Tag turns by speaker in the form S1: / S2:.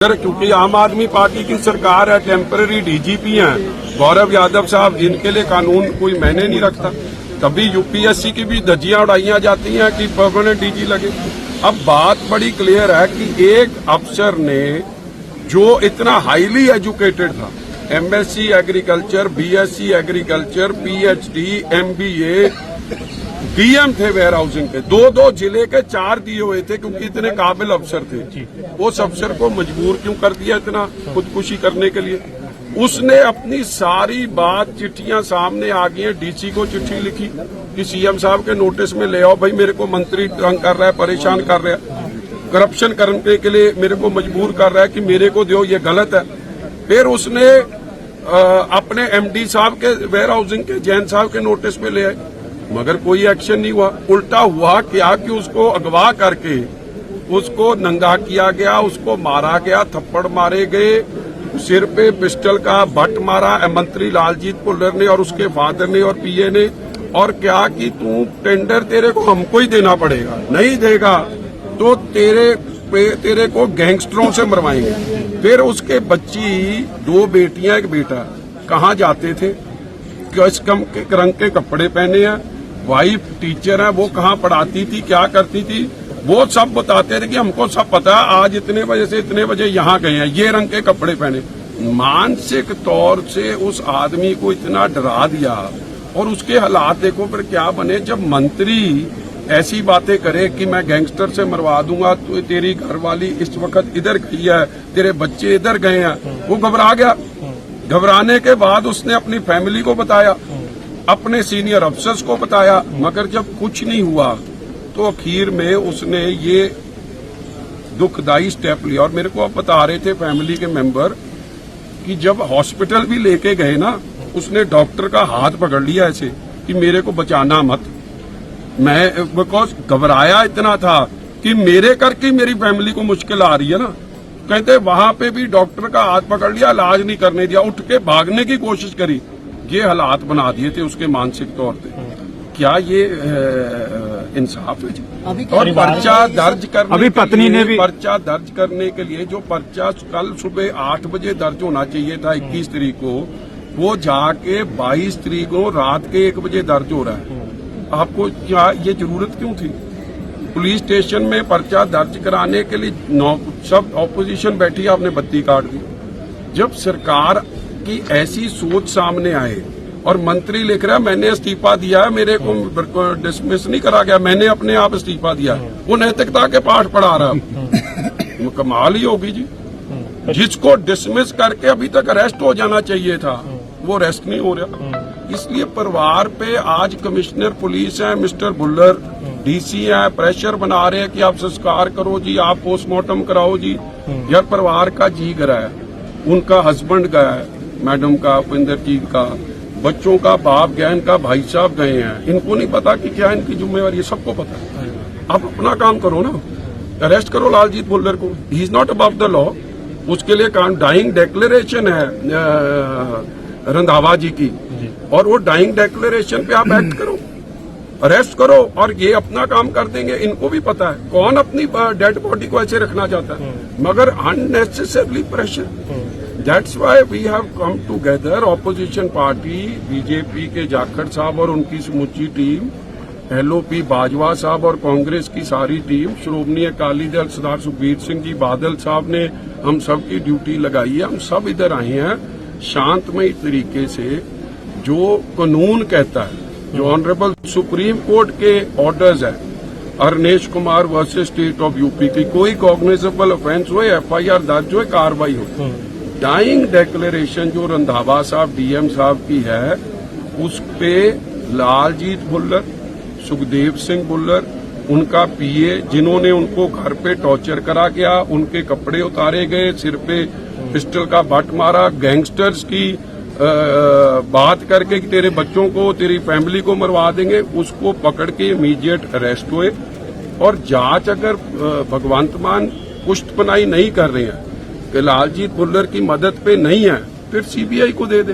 S1: Sir, क्योंकि आम आदमी पार्टी की सरकार है, टेम्पररी डीजीपी हैं गौरव यादव साहब, इनके लिए कानून कोई मायने नहीं रखता। तभी यूपीएससी की भी धज्जियां उड़ाई जाती हैं कि परमानेंट डीजी लगे। अब बात बड़ी क्लियर है कि एक अफसर ने जो इतना हाईली एजुकेटेड था, MSc agriculture, BSc agriculture, PhD, MBA, DM थे वेयर हाउसिंग के, दो जिले के 4 दिए हुए थे क्योंकि इतने काबिल अफसर थे। उस अफसर को मजबूर क्यों कर दिया इतना खुदकुशी करने के लिए? उसने अपनी सारी बात, चिट्ठियां सामने आ गई हैं। डीसी को चिट्ठी लिखी कि सीएम साहब के नोटिस में ले आओ, भाई मेरे को मंत्री तंग कर रहा है, परेशान कर रहा है, करप्शन करने के लिए मेरे को मजबूर कर रहा है कि मेरे को दो, ये गलत है। फिर उसने अपने एमडी साहब के, वेयर हाउसिंग के, जैन साहब के नोटिस में ले आए, मगर कोई एक्शन नहीं हुआ। उल्टा हुआ क्या कि उसको अगवा करके उसको नंगा किया गया, उसको मारा गया, थप्पड़ मारे गए, सिर पे पिस्टल का बट मारा मंत्री लालजीत भुल्लर ने और उसके फादर ने और पीए ने। और क्या कि तू टेंडर तेरे को हमको ही देना पड़ेगा, नहीं देगा तो तेरे को गैंगस्टरों से मरवाएंगे। फिर उसके बच्ची, 2 बेटियां 1 बेटा, कहाँ जाते थे, किस रंग के कपड़े पहने हैं, वाइफ टीचर है, वो कहाँ पढ़ाती थी, क्या करती थी, वो सब बताते थे कि हमको सब पता है, आज इतने बजे से इतने बजे यहाँ गए हैं, ये रंग के कपड़े पहने। मानसिक तौर से उस आदमी को इतना डरा दिया। और उसके हालात देखो फिर क्या बने जब मंत्री ऐसी बातें करे कि मैं गैंगस्टर से मरवा दूंगा, तो तेरी घरवाली इस वक्त इधर गई है, तेरे बच्चे इधर गए हैं। वो घबरा गया। घबराने के बाद उसने अपनी फैमिली को बताया, अपने सीनियर अफसर्स को बताया, मगर जब कुछ नहीं हुआ तो आखिर में उसने ये दुखदायी स्टेप लिया। और मेरे को अब बता रहे थे फैमिली के मेंबर कि जब हॉस्पिटल भी लेके गए ना, उसने डॉक्टर का हाथ पकड़ लिया ऐसे कि मेरे को बचाना मत। मैं बिकॉज घबराया इतना था कि मेरे करके मेरी फैमिली को मुश्किल आ रही है ना। कहते वहां पे भी डॉक्टर का हाथ पकड़ लिया, इलाज नहीं करने दिया, उठ के भागने की कोशिश करी। ये हालात बना दिए थे उसके मानसिक तौर पे। क्या ये इंसाफ है जी? और पर्चा दर्ज करने, अभी पत्नी ने भी पर्चा दर्ज करने के लिए, जो पर्चा कल सुबह 8 बजे दर्ज होना चाहिए था 21 तारीख को, वो जाके 22 तारीख को रात के 1 बजे दर्ज हो रहा है। आपको क्या ये जरूरत क्यों थी? पुलिस स्टेशन में पर्चा दर्ज कराने के लिए सब ऑपोजिशन बैठी, आपने बत्ती काट दी। जब सरकार की ऐसी सोच सामने आए और मंत्री लिख रहा है मैंने इस्तीफा दिया है, मेरे को डिसमिस नहीं करा गया, मैंने अपने आप इस्तीफा दिया, वो नैतिकता के पाठ पढ़ा रहा है। वो कमाल ही होगी जी। जिसको डिसमिस करके अभी तक अरेस्ट हो जाना चाहिए था, वो अरेस्ट नहीं हो रहा। इसलिए परिवार पे आज कमिश्नर पुलिस है मिस्टर भुल्लर, डीसी है, प्रेशर बना रहे हैं कि आप संस्कार करो जी, आप पोस्टमार्टम कराओ जी। यार परिवार का जी गया है, उनका हस्बैंड गया है, मैडम का, इंद्रजीत का, बच्चों का बाप गया, इनका भाई साहब गए हैं। इनको नहीं पता कि क्या इनकी जिम्मेवारी है, सबको पता है। आप अपना काम करो ना, अरेस्ट करो लालजीत भुल्लर को, he is not above the law. उसके लिए काम डाइंग डिक्लेरेशन है रंधावा जी की, और वो डाइंग डिक्लेरेशन पे आप एक्ट करो, अरेस्ट करो, और ये अपना काम कर देंगे। इनको भी पता है कौन अपनी डेड बॉडी को ऐसे रखना चाहता है, मगर unnecessarily pressure. That's why we have come together, opposition party, BJP के जाखड़ साहब और उनकी समूची टीम, एलओपी बाजवा साहब और कांग्रेस की सारी टीम, श्रोमणी अकाली दल सरदार सुखबीर सिंह जी बादल साहब ने हम सब की ड्यूटी लगाई है। हम सब इधर आए हैं शांतमयी तरीके से। जो कानून कहता है, जो ऑनरेबल सुप्रीम कोर्ट के ऑर्डर्स है, Arnesh Kumar versus state of UP की, कोई कॉग्निजेबल ऑफेंस हो, एफआईआर दर्ज हो, कार्रवाई हो। डाइंग डिक्लेरेशन जो रंधावा साहब डीएम साहब की है, उस पे लालजीत भुल्लर, सुखदेव सिंह भुल्लर, उनका पीए, जिन्होंने उनको घर पे टॉर्चर करा गया, उनके कपड़े उतारे गए, सिर पे पिस्टल का बट मारा, गैंगस्टर्स की बात करके कि तेरे बच्चों को, तेरी फैमिली को मरवा देंगे, उसको पकड़ के इमीडिएट अरेस्ट हुए। और जांच अगर भगवंत मान पुष्टपनाही नहीं कर रहे हैं कि लालजीत भुल्लर की मदद पे नहीं है, फिर सीबीआई को दे दे।